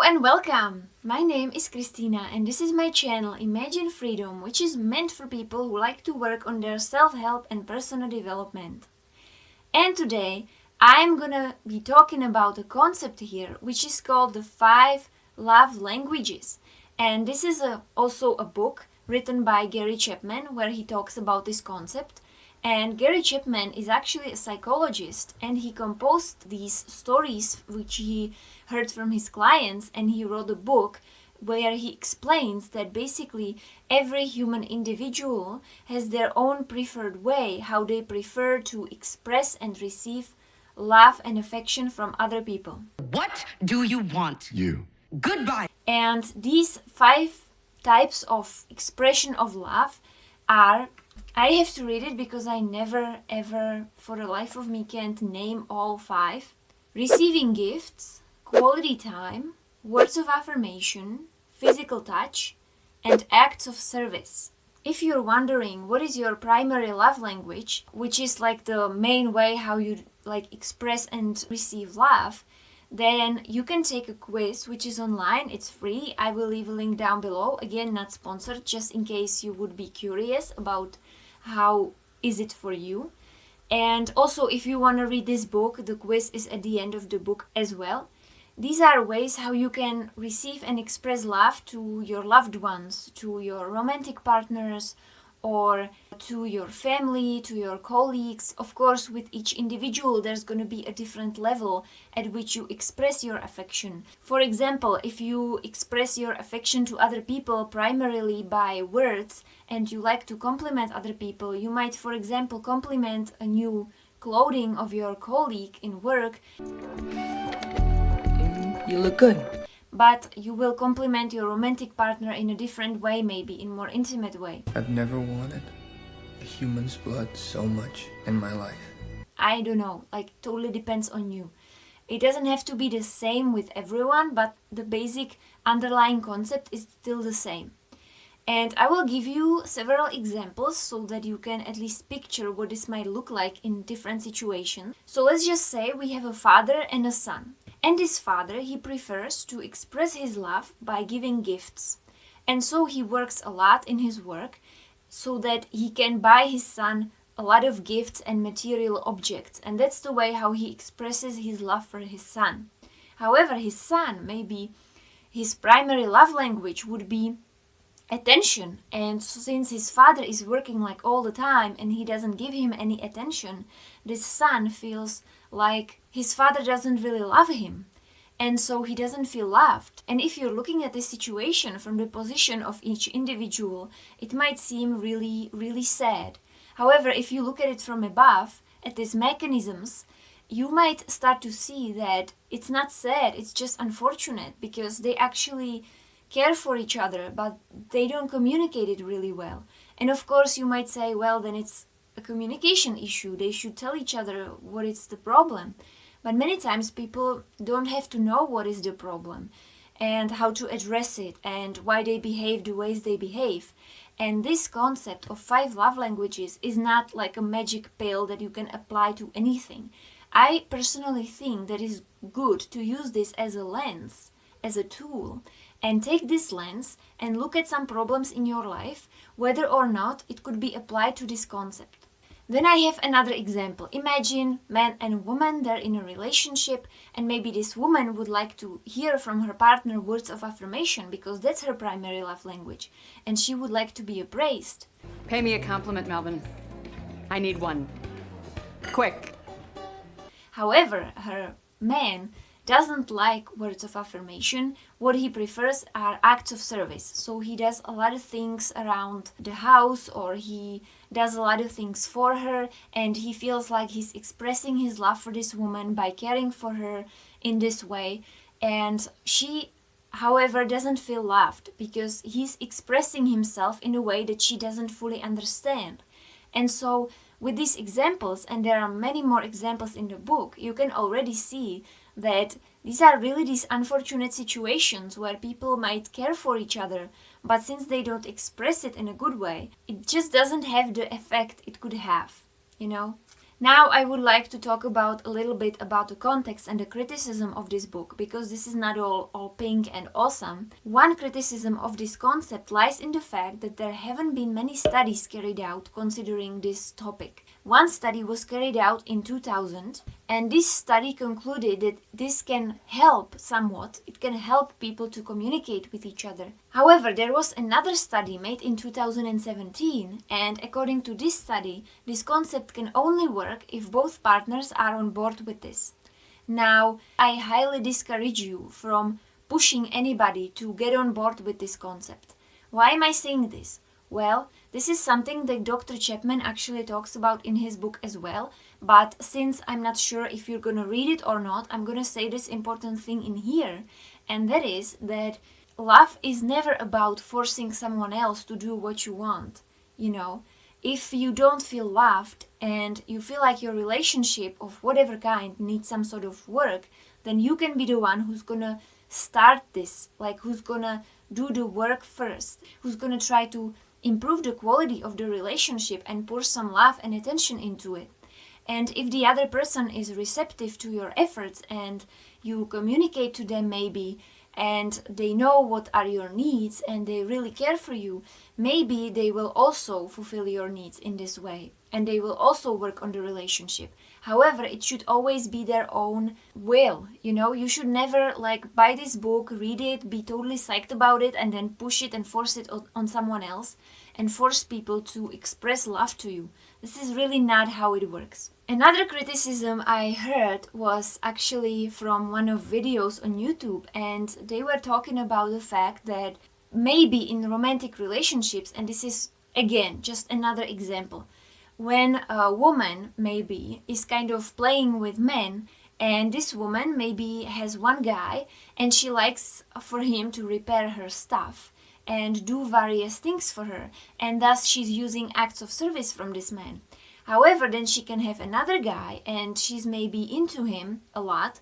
Hello and welcome! My name is Christina and this is my channel Imagine Freedom, which is meant for people who like to work on their self-help and personal development. And today I'm gonna be talking about a concept here which is called the 5 love languages. And this is also a book written by Gary Chapman where he talks about this concept. And Gary Chapman is actually a psychologist and he composed these stories which he heard from his clients, and he wrote a book where he explains that basically every human individual has their own preferred way how they prefer to express and receive love and affection from other people. What do you want? You. Goodbye. And these 5 types of expression of love are, I have to read it because I never ever for the life of me can't name all 5. Receiving gifts, quality time, words of affirmation, physical touch, and acts of service. If you're wondering what is your primary love language, which is like the main way how you express and receive love, then you can take a quiz which is online. It's free. I will leave a link down below. Again, not sponsored, just in case you would be curious about how is it for you. And also, if you want to read this book, the quiz is at the end of the book as well. These are ways how you can receive and express love to your loved ones, to your romantic partners, or to your family, to your colleagues. Of course, with each individual, there's going to be a different level at which you express your affection. For example, if you express your affection to other people primarily by words and you like to compliment other people, you might, for example, compliment a new clothing of your colleague in work. You look good. But you will compliment your romantic partner in a different way, maybe in more intimate way. I've never wanted a human's blood so much in my life. I don't know, totally depends on you. It doesn't have to be the same with everyone, but the basic underlying concept is still the same. And I will give you several examples so that you can at least picture what this might look like in different situations. So let's just say we have a father and a son. And this father, he prefers to express his love by giving gifts. And so he works a lot in his work so that he can buy his son a lot of gifts and material objects. And that's the way how he expresses his love for his son. However, his son, maybe his primary love language would be attention. And since his father is working all the time and he doesn't give him any attention, this son feels like his father doesn't really love him, and so he doesn't feel loved. And if you're looking at this situation from the position of each individual, it might seem really, really sad. However, if you look at it from above, at these mechanisms, you might start to see that it's not sad, it's just unfortunate, because they actually care for each other, but they don't communicate it really well. And of course you might say, well, then it's a communication issue. They should tell each other what is the problem. But many times people don't have to know what is the problem and how to address it and why they behave the ways they behave. And this concept of 5 love languages is not like a magic pill that you can apply to anything. I personally think that it's good to use this as a lens, as a tool, and take this lens and look at some problems in your life, whether or not it could be applied to this concept. Then I have another example. Imagine man and woman, they're in a relationship, and maybe this woman would like to hear from her partner words of affirmation because that's her primary love language, and she would like to be appraised. Pay me a compliment, Melvin. I need one. Quick. However, her man doesn't like words of affirmation. What he prefers are acts of service. So he does a lot of things around the house, or he does a lot of things for her, and he feels like he's expressing his love for this woman by caring for her in this way. And she, however, doesn't feel loved because he's expressing himself in a way that she doesn't fully understand. And so with these examples, and there are many more examples in the book, you can already see that these are really these unfortunate situations where people might care for each other, but since they don't express it in a good way, it just doesn't have the effect it could have, you know? Now I would like to talk about a little bit about the context and the criticism of this book, because this is not all pink and awesome. One criticism of this concept lies in the fact that there haven't been many studies carried out considering this topic. One study was carried out in 2000, and this study concluded that this can help somewhat. It can help people to communicate with each other. However, there was another study made in 2017, and according to this study, this concept can only work if both partners are on board with this. Now, I highly discourage you from pushing anybody to get on board with this concept. Why am I saying this? Well, this is something that Dr. Chapman actually talks about in his book as well, but since I'm not sure if you're gonna read it or not, I'm gonna say this important thing in here, and that is that love is never about forcing someone else to do what you want, you know. If you don't feel loved and you feel like your relationship of whatever kind needs some sort of work, then you can be the one who's gonna start this, like who's gonna do the work first, who's gonna try to improve the quality of the relationship and pour some love and attention into it. And if the other person is receptive to your efforts and you communicate to them maybe, and they know what are your needs and they really care for you, maybe they will also fulfill your needs in this way and they will also work on the relationship. However, it should always be their own will, you know. You should never like buy this book, read it, be totally psyched about it and then push it and force it on someone else and force people to express love to you. This is really not how it works. Another criticism I heard was actually from one of videos on YouTube, and they were talking about the fact that maybe in romantic relationships, and this is again just another example, when a woman maybe is kind of playing with men, and this woman maybe has one guy and she likes for him to repair her stuff and do various things for her, and thus she's using acts of service from this man. However, then she can have another guy and she's maybe into him a lot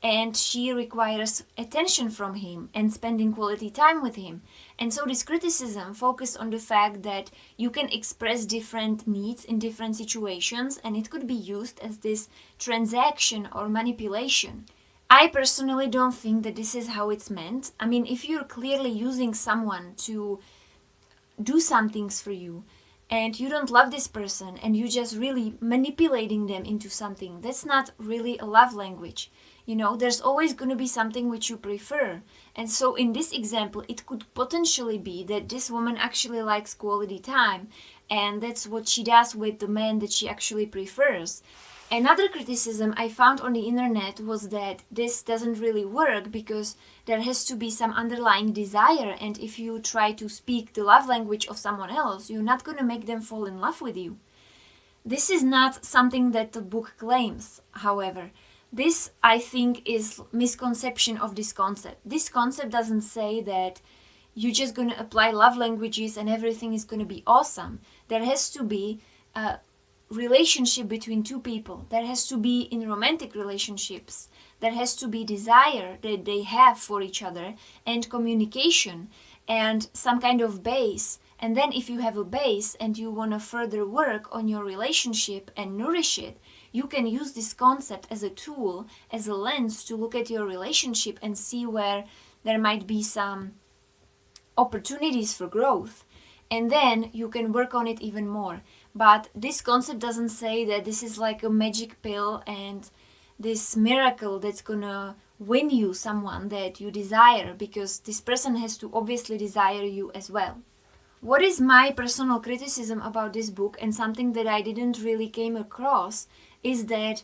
and she requires attention from him and spending quality time with him. And so this criticism focused on the fact that you can express different needs in different situations and it could be used as this transaction or manipulation. I personally don't think that this is how it's meant. I mean, if you're clearly using someone to do some things for you, and you don't love this person and you just really manipulating them into something, that's not really a love language. You know, there's always going to be something which you prefer. And so in this example, it could potentially be that this woman actually likes quality time and that's what she does with the man that she actually prefers. Another criticism I found on the internet was that this doesn't really work because there has to be some underlying desire, and if you try to speak the love language of someone else, you're not going to make them fall in love with you. This is not something that the book claims, however. This, I think, is misconception of this concept. This concept doesn't say that you're just going to apply love languages and everything is going to be awesome. There has to be a relationship between two people. There has to be in romantic relationships. There has to be desire that they have for each other and communication and some kind of base. And then if you have a base and you want to further work on your relationship and nourish it, you can use this concept as a tool, as a lens to look at your relationship and see where there might be some opportunities for growth. And then you can work on it even more. But this concept doesn't say that this is like a magic pill and this miracle that's gonna win you someone that you desire, because this person has to obviously desire you as well. What is my personal criticism about this book, and something that I didn't really came across, is that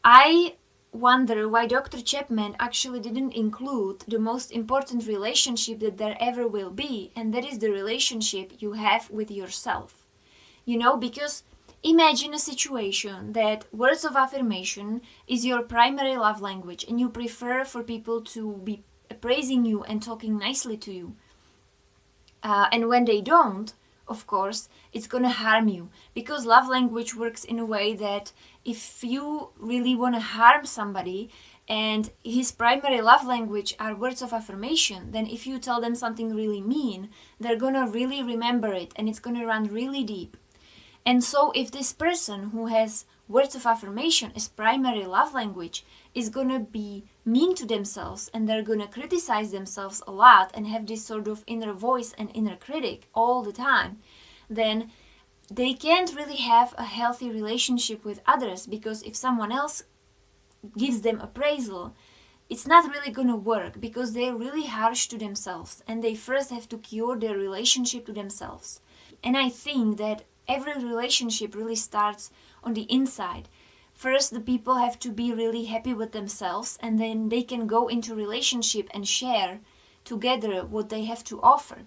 I wonder why Dr. Chapman actually didn't include the most important relationship that there ever will be, and that is the relationship you have with yourself. You know, because imagine a situation that words of affirmation is your primary love language and you prefer for people to be praising you and talking nicely to you. And when they don't, of course, it's gonna harm you, because love language works in a way that if you really want to harm somebody and his primary love language are words of affirmation, then if you tell them something really mean, they're gonna really remember it and it's gonna run really deep. And so if this person who has words of affirmation as primary love language is gonna be mean to themselves, and they're gonna criticize themselves a lot and have this sort of inner voice and inner critic all the time, then they can't really have a healthy relationship with others, because if someone else gives them appraisal, it's not really gonna work, because they're really harsh to themselves and they first have to cure their relationship to themselves. And I think that every relationship really starts on the inside. First, the people have to be really happy with themselves, and then they can go into relationship and share together what they have to offer.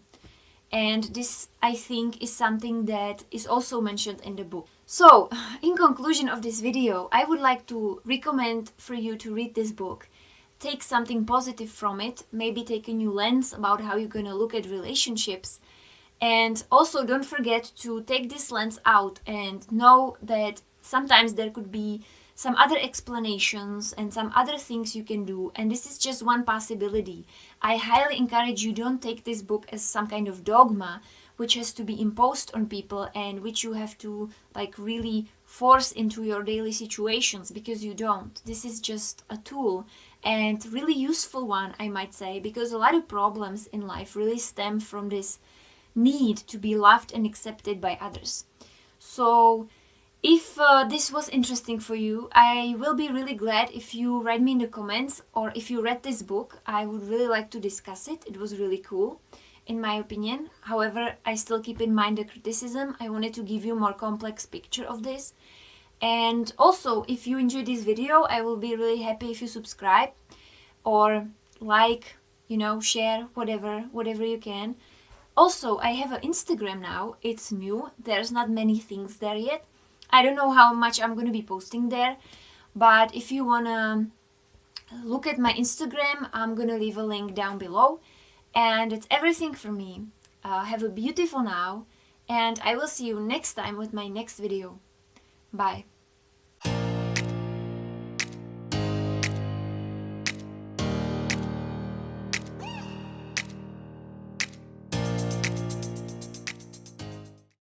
And this, I think, is something that is also mentioned in the book. So, in conclusion of this video, I would like to recommend for you to read this book. Take something positive from it, maybe take a new lens about how you're gonna look at relationships. And also don't forget to take this lens out and know that sometimes there could be some other explanations and some other things you can do, and this is just one possibility. I highly encourage you, don't take this book as some kind of dogma which has to be imposed on people and which you have to like really force into your daily situations, because you don't. This is just a tool, and really useful one, I might say, because a lot of problems in life really stem from this need to be loved and accepted by others. So if this was interesting for you, I will be really glad if you write me in the comments, or if you read this book. I would really like to discuss it. It was really cool, in my opinion. However, I still keep in mind the criticism. I wanted to give you a more complex picture of this. And also, if you enjoyed this video, I will be really happy if you subscribe or like, share, whatever you can. Also, I have an Instagram now. It's new. There's not many things there yet. I don't know how much I'm going to be posting there, but if you want to look at my Instagram, I'm going to leave a link down below. And it's everything for me. Have a beautiful now, and I will see you next time with my next video. Bye.